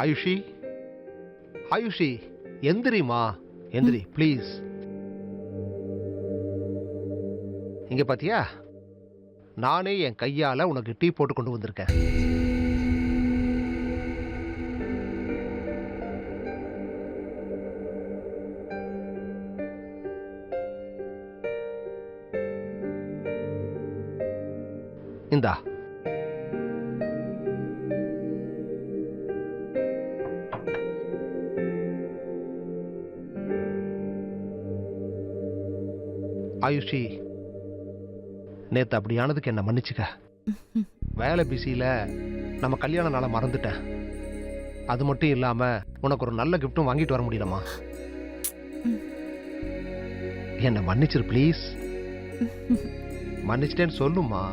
ஆயுஷி, ஆயுஷி, எந்திரிமா, எந்திரி ப்ளீஸ். இங்க பாத்தியா, நானே என் கையால உனக்கு டீ போட்டு கொண்டு வந்திருக்கேன். இந்தா. ஆயுஷி, நேத்து அப்படியானதுக்கு என்ன மன்னிச்சுக்க. வேலை பிஸியில நம்ம கல்யாண நாளை மறந்துட்டேன். அது மட்டும் இல்லாம உனக்கு ஒரு நல்ல கிஃப்டும் வாங்கிட்டு வர முடியலமா. என்ன மன்னிச்சிரு ப்ளீஸ். மன்னிச்சிட்டேன்னு சொல்லுமா.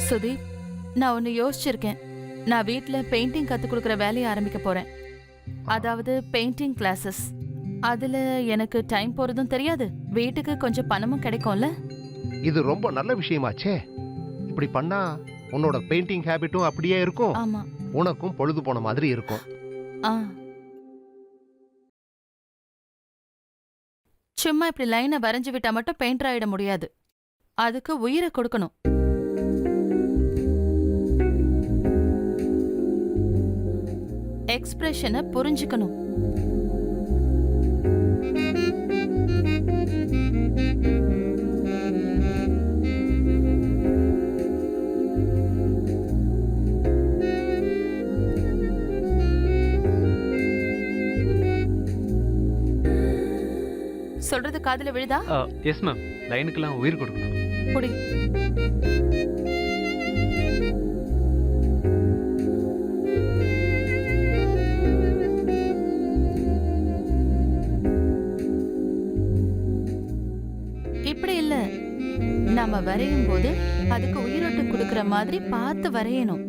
சுதீப், நான் ஒன்னு யோசிச்சிருக்கேன். நான் வீட்ல பெயிண்டிங் கத்து கொடுக்கற வேலையை ஆரம்பிக்க போறேன். அதாவது பெயிண்டிங் கிளாஸஸ். அதுல எனக்கு டைம் போறதும் தெரியாது, வீட்டுக்கு கொஞ்சம் பணமும் கிடைக்கும்ல. இது ரொம்ப நல்ல விஷயமாச்சே. இப்படி பண்ணா உன்னோட பெயிண்டிங் ஹேபிட்டும் அப்படியே இருக்கும். ஆமா, உனக்கும் பொழுது போன மாதிரி இருக்கும். சும்மா இப்படி லைனை வரைஞ்சு விட்டா மட்டும் பெயிண்டர் ஆயிட முடியாது. அதுக்கு உயிரை கொடுக்கணும். எக்ஸ்பிரஷனை புரிஞ்சுக்கணும். சொல்றது காதுல விழுதா? Yes ma'am. லைனுக்கெல்லாம் உயிர் கொடுக்கணும். புடி. இப்படி இல்ல, நாம வரையும் போது அதுக்கு உயிரோட்டம் கொடுக்கற மாதிரி பார்த்து வரையணும்.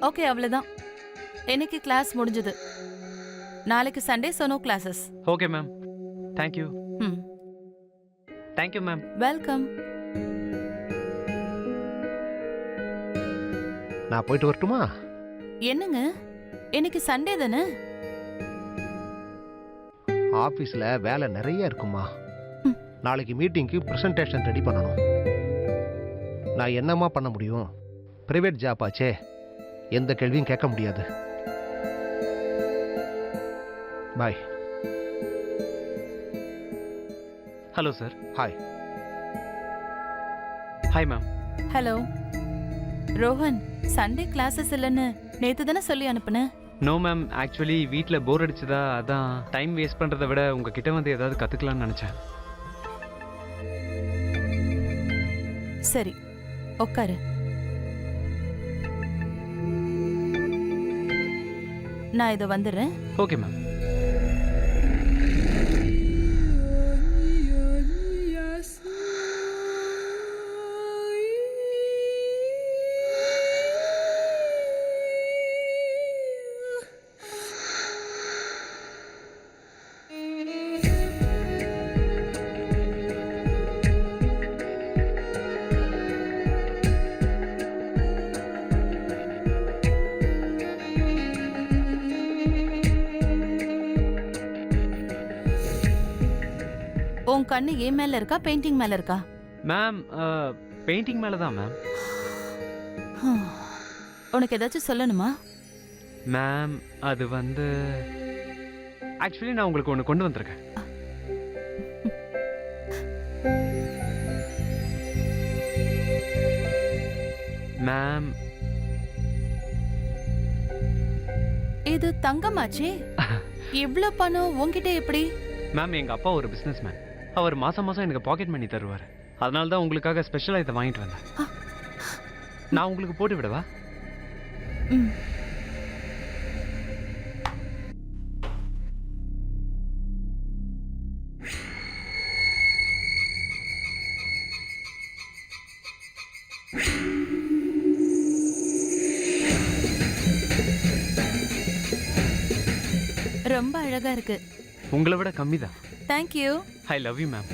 ஓகே, அவ்வளவுதான். இன்னைக்கு கிளாஸ் முடிஞ்சது. நாளைக்கு Sunday, so no classes. Okay ma'am. Thank you. Thank you ma'am. Welcome. நான் போயிட்டு வரட்டுமா? என்னங்க, இன்னைக்கு சண்டே தானே? ஆபீஸ்ல வேலை நிறைய இருக்குமா. நாளைக்கு மீட்டிங்க்கு பிரசன்டேஷன் ரெடி பண்ணணும். நான் என்னமா பண்ண முடியும்? பிரைவேட் ஜாப் ஆச்சே, எந்த கேள்வியும் கேட்க முடியாது. Bye. Hello sir. Hi. Hi ma'am. Hello Rohan, Sunday classes இல்லைன்னு நேத்து தானே சொல்லி அனுப்புன? நோ மேம், ஆக்சுவலி வீட்டில் போர் அடிச்சதா, அதான் டைம் வேஸ்ட் பண்ணுறதை விட உங்ககிட்ட வந்து ஏதாவது கற்றுக்கலாம்னு நினச்சேன். சரி, உட்காரு. நான் இதை வந்துடுறேன். Okay ma'am. உன் கண்ணு ஏன் மேல இருக்கா, பெயிண்டிங் மேல இருக்கா? மேம், பெயிண்டிங் மேலே தான் மேம். உனக்கு ஏதாச்சும் சொல்லணுமா? மேம், அது வந்து ஆக்சுவலி நான் உங்களுக்கு ஒன்று கொண்டு வந்திருக்கேன். மேம், இது தங்கமாச்சே. இவ்ளோ பணம் உன்கிட்ட எப்படி? மேம், எங்கள் அப்பா ஒரு பிஸ்னஸ் மேன். அவர் மாதம் மாதம் எனக்கு பாக்கெட் மணி தருவார். அதனால தான் உங்களுக்காக ஸ்பெஷலாக இதை வாங்கிட்டு வந்தேன். நான் உங்களுக்கு போட்டு விடவா? ம். ரொம்ப அழகா இருக்கு. உங்களை விட கம்மி தான். Thank you. I love you ma'am.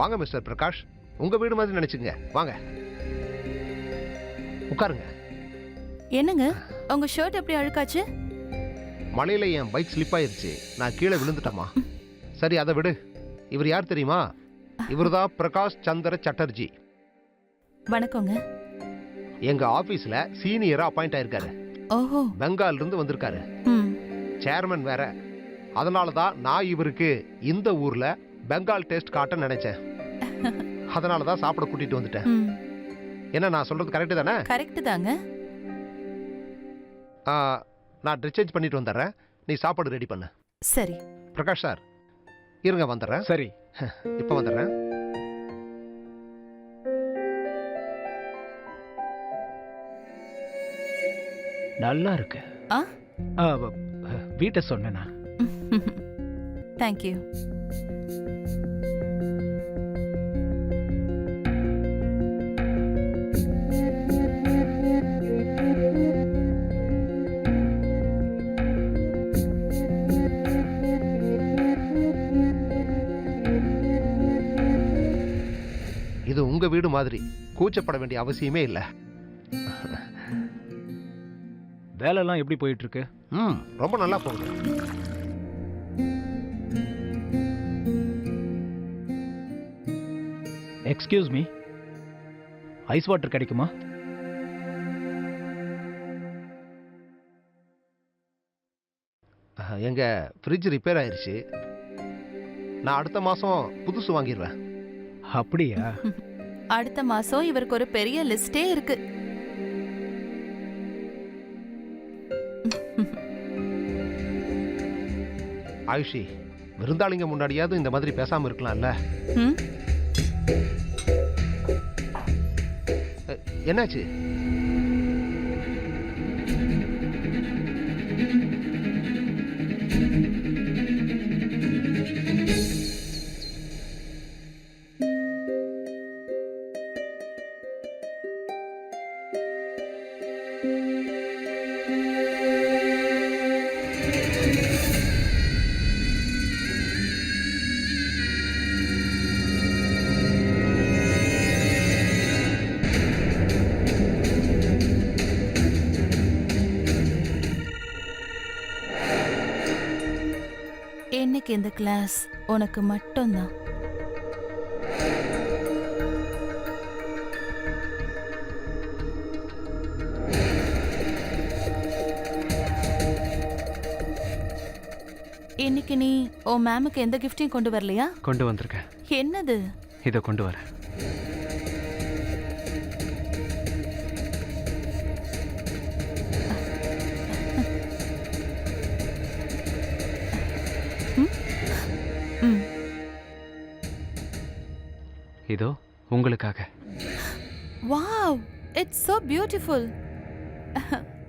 வாங்க மிஸ்டர் பிரகாஷ், உங்க வீடு மாதிரி நினைச்சுங்க. வாங்க உட்காருங்க. என்னங்க உங்க ஷர்ட் எப்படி அழுக்காச்சு? மலையில என் பைக் ஸ்லிப் ஆயிருச்சு, நான் கீழே விழுந்துட்டேமா. சரி அதை விடு. இவர் யார் தெரியுமா? இவர்தான் பிரகாஷ் சந்திர சட்டர்ஜி. வணக்கங்க. எங்க ஆபீஸ்ல சீனியரா அப்பாயிண்ட் ஆயிருக்காரு. ஓஹோ. பெங்கால்ல இருந்து வந்திருக்காரு. ம். சேர்மன் வேற. அதனால தான் நான் இவருக்கு இந்த ஊர்ல பெங்கால் டேஸ்ட் காட்ட நினைச்சேன். அதனால தான் சாப்பிட கூட்டிட்டு வந்துட்டேன். ம். என்ன நான் சொல்றது கரெக்ட் தானே? கரெக்ட் தாங்க. நான் ட்ரெஸ் சேஞ்ச் பண்ணிட்டு வந்துடுறேன், நீ சாப்பாடு ரெடி பண்ணு. சரி. பிரகாஷ் சார் இருங்க, வந்துடுறேன். சரி, இப்போ வந்துடுறேன். நல்லா இருக்கு. ஆ? வீட்டை சொன்னேனா? தேங்க்யூ. இது உங்க வீடு மாதிரி கூச்சப்பட வேண்டிய அவசியமே இல்லை. வேலைலாம் எப்படி போயிட்டு இருக்கு? ரொம்ப நல்லா போகுது. எக்ஸ்கியூஸ் மீ, ஐஸ் வாட்டர் கிடைக்குமா? எங்க ஃப்ரிட்ஜ் ரிப்பேர் ஆயிருச்சு, நான் அடுத்த மாசம் புதுசு வாங்கிடுவேன். அப்படியா? அடுத்த மாசம் இவருக்கு ஒரு பெரிய லிஸ்டே இருக்கு. ஆயுஷி, விருந்தாளிங்க முன்னாடியாவது இந்த மாதிரி பேசாம இருக்கலாம்ல. ம்? என்னாச்சு? இன்னைக்கு இந்த கிளாஸ் உனக்கு மட்டும்தான். இன்னைக்கு நீ உன் மேமுக்கு எந்த கிஃப்டையும் கொண்டு வரலையா? கொண்டு வந்திருக்கேன். என்னது? இதை கொண்டு வரேன். ம். இதோ உங்களுக்காக. Wow, it's so beautiful.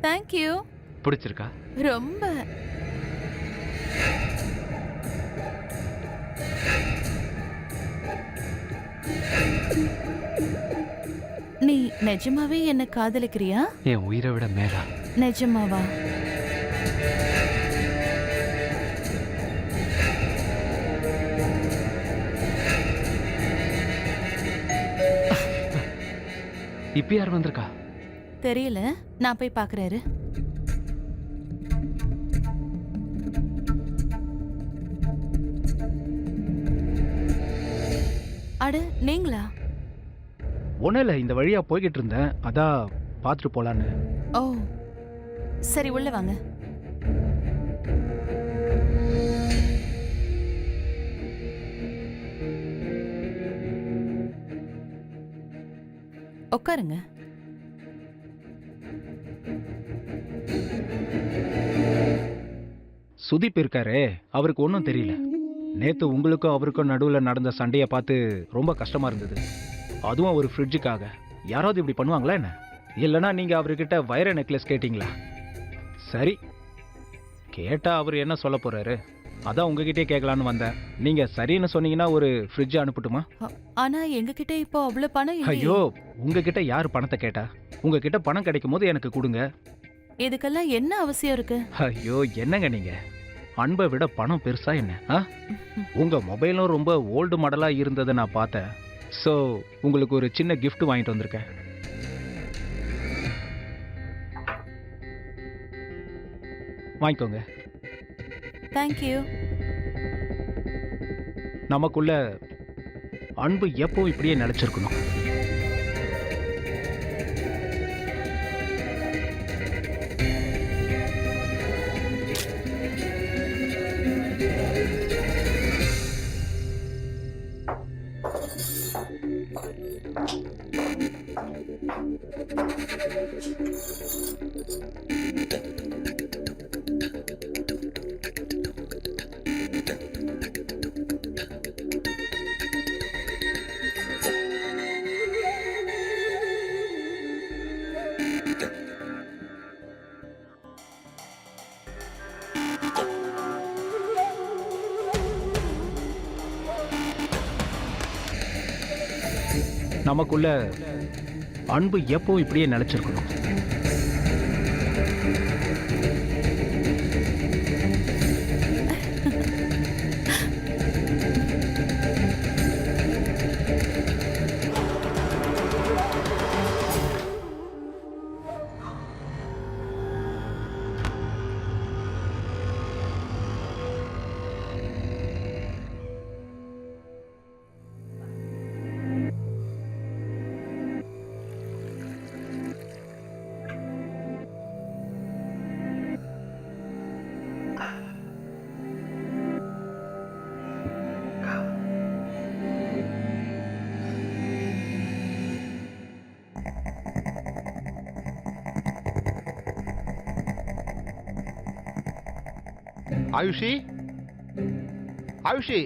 Thank you. பிடிச்சிருக்கா? ரொம்ப. நீ நிஜமாவே என்ன காதலிக்கிறியா? என் உயிரை விட மேலா? நிஜமாவா? இப்ப யார் வந்திருக்கா? தெரியல, நான் போய் பார்க்கறாரு. அட நீங்களா? ஒன்றும் இல்லை, இந்த வழியா போய்கிட்டு இருந்தேன், அதான் பார்த்துட்டு போலான்னு. ஓ சரி, உள்ள வாங்க. உட்காருங்க. சுதீப் இருக்காரே, அவருக்கு ஒன்றும் தெரியல. நேத்து உங்களுக்கும் அவருக்கும் நடுவில் நடந்த சண்டையை பார்த்து ரொம்ப கஷ்டமா இருந்தது. அதுவும் ஒரு ஃப்ரிட்ஜுக்காக. யாராவது இப்படி பண்ணுவாங்களா என்ன? இல்லைன்னா நீங்க அவர்கிட்ட வைர நெக்லஸ் கேட்டீங்களா? சரி, கேட்டா அவர் என்ன சொல்ல போறாரு? அதான் உங்ககிட்டே கேட்கலான்னு வந்தேன். நீங்க சரின்னு சொன்னீங்கன்னா ஒரு ஃப்ரிட்ஜ் அனுப்பட்டுமா? ஆனா எங்ககிட்ட இப்போ அவ்வளவு பணம் இல்லையே. ஐயோ, உங்ககிட்ட யார் பணத்தை கேட்டா? உங்ககிட்ட பணம் கிடைக்கும் போது எனக்கு கொடுங்க. இதுக்கெல்லாம் என்ன அவசியம் இருக்கு? ஐயோ, என்னங்க நீங்க? அன்பை விட பணம் பெருசா என்ன? உங்க மொபைலும் ரொம்ப ஓல்டு மாடலா இருந்ததை நான் பார்த்தேன். ஸோ உங்களுக்கு ஒரு சின்ன gift வாங்கிட்டு வந்திருக்கேன். வாங்கிக்கோங்க. தேங்க்யூ. நமக்குள்ள அன்பு எப்போ இப்படியே நிலைச்சிருக்கணும். நமக்குள்ள அன்பு எப்போ இப்படியே நிலைச்சிருக்கணும். ஆயுஷி, ஆயுஷி,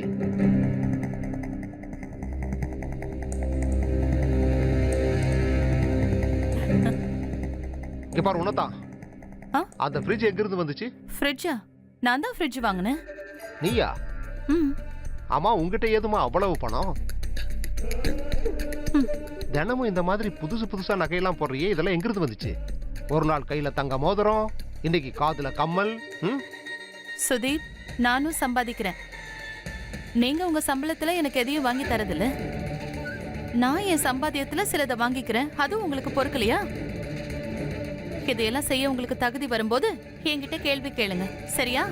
இங்க பாரு உனதான். அந்த ஃப்ரிட்ஜ் எங்க இருந்து வந்துச்சு? ஃப்ரிட்ஜா? நான் தான் ஃப்ரிட்ஜ் வாங்கினேன். நீயா? ஆமா, உங்ககிட்ட ஏதுமா அவ்வளவு பணம்? தினமும் இந்த மாதிரி புதுசு புதுசா நகையெல்லாம் போடுறியே, இதெல்லாம் எங்க இருந்து வந்துச்சு? ஒரு நாள் கையில தங்க மோதிரம், இன்னைக்கு காதுல கம்மல். சுதீப், நானும் சம்பாதிக்கிறேன். நீங்க உங்க சம்பளத்துல எனக்கு எதையும் வாங்கி தரதில்ல. நான் என் சம்பாத்தியத்துல சிலதை வாங்கிக்கிறேன். அதுவும் உங்களுக்கு பொறுக்கலையா? இதையெல்லாம் செய்ய உங்களுக்கு தகுதி வரும்போது என்கிட்ட கேள்வி கேளுங்க, சரியா?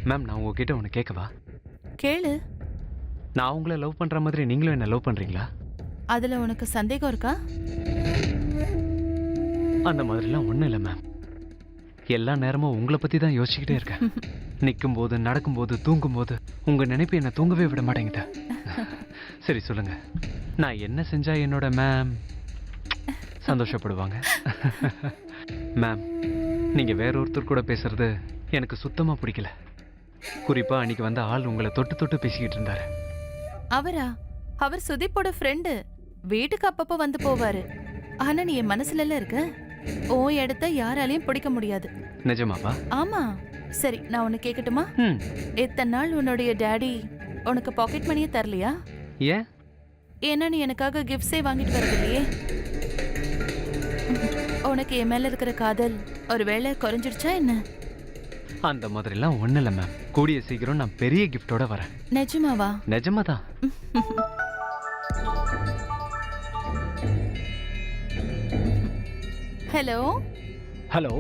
மேம், நான் உங்ககிட்ட ஒன்று கேட்கவா? கேளு. நான் உங்களை லவ் பண்ணுற மாதிரி நீங்களும் என்ன லவ் பண்ணுறீங்களா? அதுல உனக்கு சந்தேகம் இருக்கா? அந்த மாதிரிலாம் ஒன்றும் இல்லை மேம். எல்லா நேரமும் உங்களை பற்றி தான் யோசிச்சுக்கிட்டே இருக்கேன். நிற்கும் போது, நடக்கும்போது, தூங்கும்போது உங்கள் நினைப்பு என்னை தூங்கவே விட மாட்டேங்குது. சரி சொல்லுங்க, நான் என்ன செஞ்சா என்னோட மேம் சந்தோஷப்படுவாங்க? மேம், நீங்கள் வேற ஒருத்தர் கூட பேசுறது எனக்கு சுத்தமாக பிடிக்கல. குறிப்பாக அன்னைக்கு வந்த ஆள் உங்களை தொட்டு தொட்டு பேசிக்கிட்டு இருந்தாரு. அவரா? அவர் சுதீப்போட ஃப்ரெண்டு. வீட்டுக்கு அப்பப்போ வந்து போவாரு. ஆனா நீ என் மனசுல எல்லாம் இருக்க. உன் இடத்த யாராலையும் பிடிக்க முடியாது. நிஜமாவா? ஆமா. சரி, நான் உன்னை கேட்கட்டுமா? இத்தனை நாள் உன்னுடைய டாடி உனக்கு பாக்கெட் மணியே தரலையா? ஏன்? ஏன்னா நீ எனக்காக கிஃப்ட்ஸே வாங்கிட்டு வரது இல்லையே. உனக்கு என் மேல இருக்கிற காதல் ஒருவேளை குறைஞ்சிடுச்சா என்ன? அந்த மாதிரிலாம் ஒன்றும் இல்லை மேம். கூடிய சீக்கிரம் நான் பெரிய கிஃப்டோட வரேன். நிஜமாவா? நிஜமாதான். ஹலோ. ஹலோ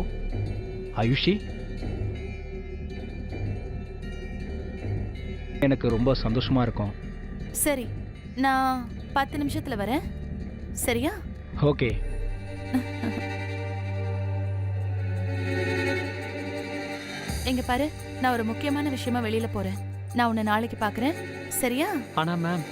ஆயுஷி, எனக்கு ரொம்ப சந்தோஷமா இருக்கும். சரி, நான் 10 நிமிஷத்துல வரேன். சரியா? ஓகே. எங்க பாரு, நான் ஒரு முக்கியமான விஷயமா வெளியில போறேன். நான் உன்னை நாளைக்கு பார்க்கறேன். சரியா? ஆனா மேம்